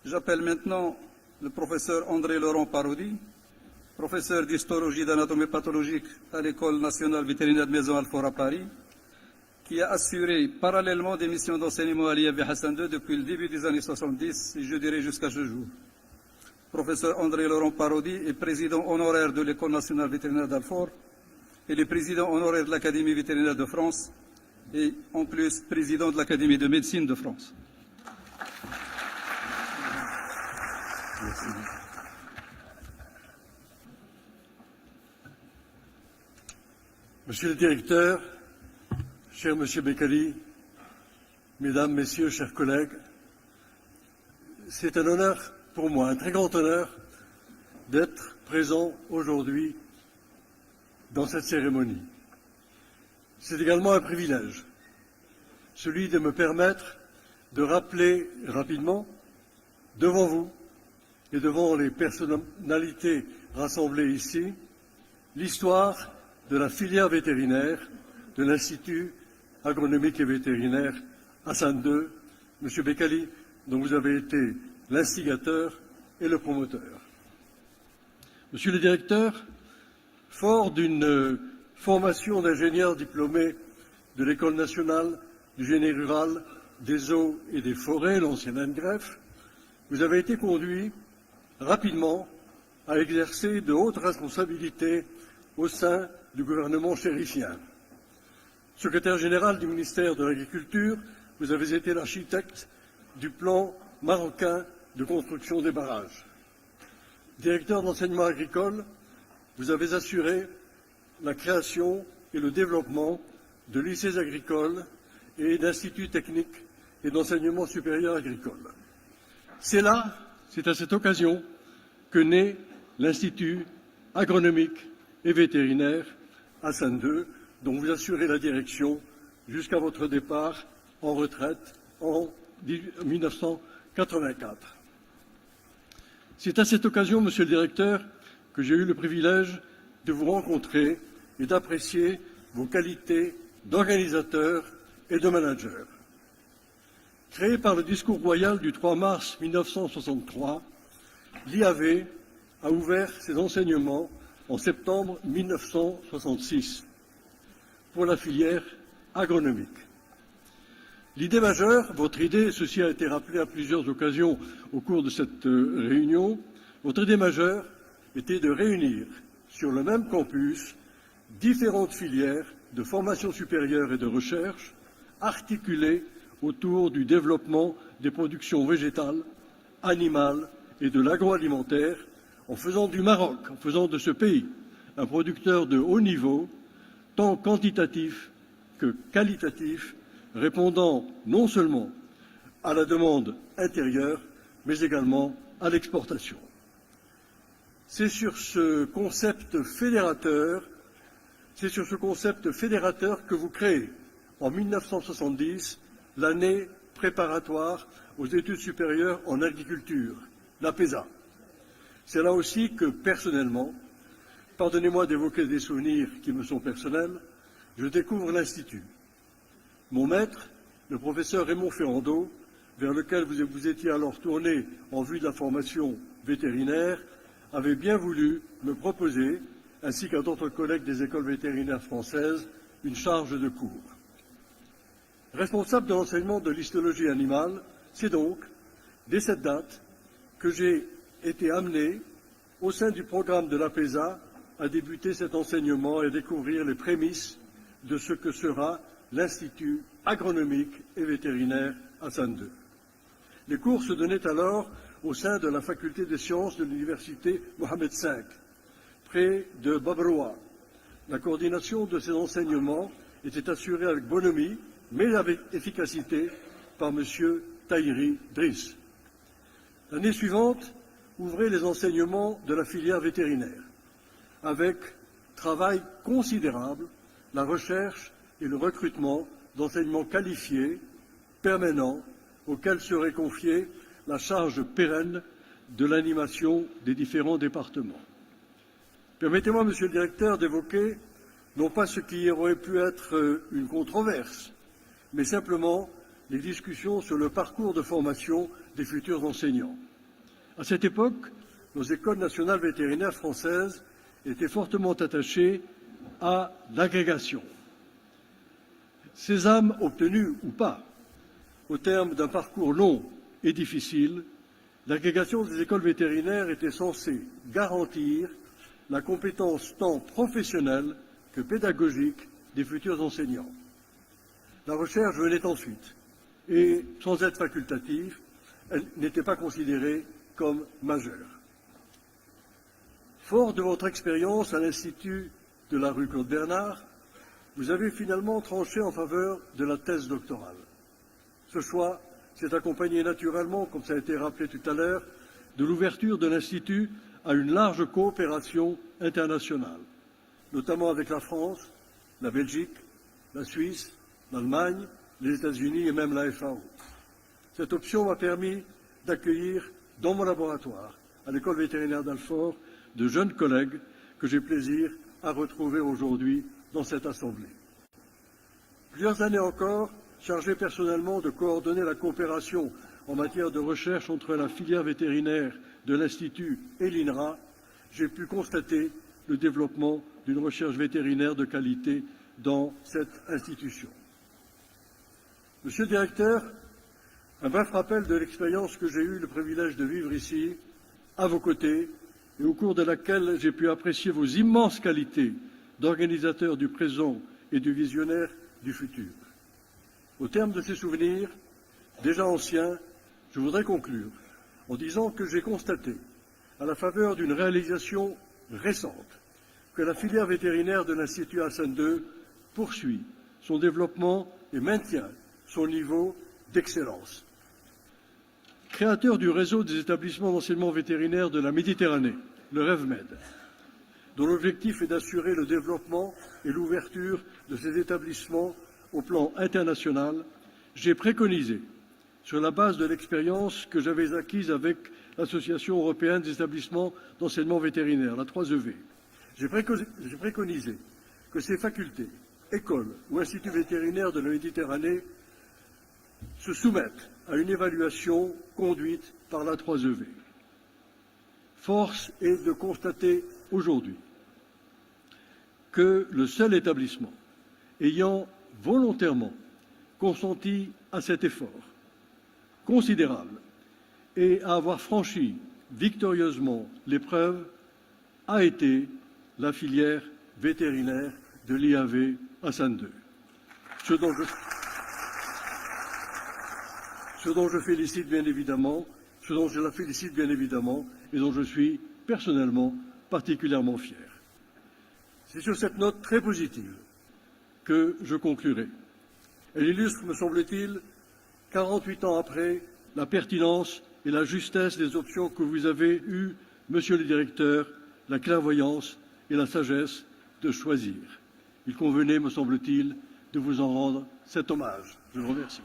J'appelle maintenant le professeur André Laurent Parodi, professeur d'histologie d'anatomie pathologique à l'École nationale vétérinaire de Maison-Alfort à Paris, qui a assuré parallèlement des missions d'enseignement à l'IFV Hassan II depuis le début des années 70 et je dirais jusqu'à ce jour. Professeur André Laurent Parodi est président honoraire de l'École nationale vétérinaire d'Alfort et le président honoraire de l'Académie vétérinaire de France et en plus président de l'Académie de médecine de France. Merci. Monsieur le directeur, cher Monsieur Beccali, Mesdames, Messieurs, chers collègues, c'est un honneur pour moi, un très grand honneur, d'être présent aujourd'hui dans cette cérémonie. C'est également un privilège, celui de me permettre de rappeler rapidement, devant vous et devant les personnalités rassemblées ici, l'histoire de la filière vétérinaire de l'Institut agronomique et vétérinaire Hassan II, M. Beccali, dont vous avez été l'instigateur et le promoteur. Monsieur le directeur, fort d'une formation d'ingénieur diplômé de l'École nationale du génie rural, des eaux et des forêts, l'ancienne ANGREF, vous avez été conduit rapidement à exercer de hautes responsabilités au sein du gouvernement chérifien. Secrétaire général du ministère de l'Agriculture, vous avez été l'architecte du plan marocain de construction des barrages. Directeur d'enseignement agricole, vous avez assuré la création et le développement de lycées agricoles et d'instituts techniques et d'enseignement supérieur agricole. C'est à cette occasion que naît l'Institut agronomique et vétérinaire Hassan II, dont vous assurez la direction jusqu'à votre départ en retraite en 1984. C'est à cette occasion, Monsieur le Directeur, que j'ai eu le privilège de vous rencontrer et d'apprécier vos qualités d'organisateur et de manager. Créé par le discours royal du 3 mars 1963, l'IAV a ouvert ses enseignements en septembre 1966 pour la filière agronomique. L'idée majeure, votre idée, ceci a été rappelé à plusieurs occasions au cours de cette réunion, votre idée majeure était de réunir sur le même campus différentes filières de formation supérieure et de recherche articulées autour du développement des productions végétales, animales et de l'agroalimentaire, en faisant du Maroc, en faisant de ce pays un producteur de haut niveau, tant quantitatif que qualitatif, répondant non seulement à la demande intérieure, mais également à l'exportation. C'est sur ce concept fédérateur que vous créez, en 1970, l'année préparatoire aux études supérieures en agriculture, l'APESA. C'est là aussi que, personnellement, pardonnez-moi d'évoquer des souvenirs qui me sont personnels, je découvre l'Institut. Mon maître, le professeur Raymond Ferrando, vers lequel vous vous étiez alors tourné en vue de la formation vétérinaire, avait bien voulu me proposer, ainsi qu'à d'autres collègues des écoles vétérinaires françaises, une charge de cours. Responsable de l'enseignement de l'histologie animale, c'est donc, dès cette date, que j'ai été amené, au sein du programme de l'APESA, à débuter cet enseignement et découvrir les prémices de ce que sera l'Institut agronomique et vétérinaire Hassan II. Les cours se donnaient alors au sein de la faculté des sciences de l'université Mohamed V, près de Babroua. La coordination de ces enseignements était assurée avec bonhomie, mais avec efficacité, par M. Tahiri Driss. L'année suivante, ouvrait les enseignements de la filière vétérinaire, avec travail considérable, la recherche et le recrutement d'enseignements qualifiés, permanents, auxquels serait confiée la charge pérenne de l'animation des différents départements. Permettez-moi, Monsieur le Directeur, d'évoquer non pas ce qui aurait pu être une controverse, mais simplement les discussions sur le parcours de formation des futurs enseignants. À cette époque, nos écoles nationales vétérinaires françaises étaient fortement attachées à l'agrégation. Sésame obtenu ou pas, au terme d'un parcours long et difficile, l'agrégation des écoles vétérinaires était censée garantir la compétence tant professionnelle que pédagogique des futurs enseignants. La recherche venait ensuite, et sans être facultative, elle n'était pas considérée comme majeure. Fort de votre expérience à l'Institut de la rue Claude Bernard, vous avez finalement tranché en faveur de la thèse doctorale. Ce choix s'est accompagné naturellement, comme ça a été rappelé tout à l'heure, de l'ouverture de l'Institut à une large coopération internationale, notamment avec la France, la Belgique, la Suisse, l'Allemagne, les États-Unis et même la FAO. Cette option m'a permis d'accueillir dans mon laboratoire, à l'école vétérinaire d'Alfort, de jeunes collègues que j'ai plaisir à retrouver aujourd'hui dans cette Assemblée. Plusieurs années encore, chargé personnellement de coordonner la coopération en matière de recherche entre la filière vétérinaire de l'Institut et l'INRA, j'ai pu constater le développement d'une recherche vétérinaire de qualité dans cette institution. Monsieur le directeur, un bref rappel de l'expérience que j'ai eu le privilège de vivre ici, à vos côtés, et au cours de laquelle j'ai pu apprécier vos immenses qualités d'organisateur du présent et de visionnaire du futur. Au terme de ces souvenirs, déjà anciens, je voudrais conclure en disant que j'ai constaté, à la faveur d'une réalisation récente, que la filière vétérinaire de l'Institut Hassan II poursuit son développement et maintient son niveau d'excellence. Créateur du réseau des établissements d'enseignement vétérinaire de la Méditerranée, le REVMED, dont l'objectif est d'assurer le développement et l'ouverture de ces établissements au plan international, j'ai préconisé, sur la base de l'expérience que j'avais acquise avec l'Association européenne des établissements d'enseignement vétérinaire, la 3EV, j'ai préconisé que ces facultés, écoles ou instituts vétérinaires de la Méditerranée se soumettent à une évaluation conduite par la 3EV. Force est de constater aujourd'hui que le seul établissement ayant volontairement consenti à cet effort considérable et à avoir franchi victorieusement l'épreuve a été la filière vétérinaire de l'IAV Hassan II. Ce dont je félicite bien évidemment, ce dont je la félicite bien évidemment et dont je suis personnellement particulièrement fier. C'est sur cette note très positive que je conclurai. Elle illustre, me semble-t-il, 48 ans après, la pertinence et la justesse des options que vous avez eues, Monsieur le Directeur, la clairvoyance et la sagesse de choisir. Il convenait, me semble-t-il, de vous en rendre cet hommage. Je vous remercie.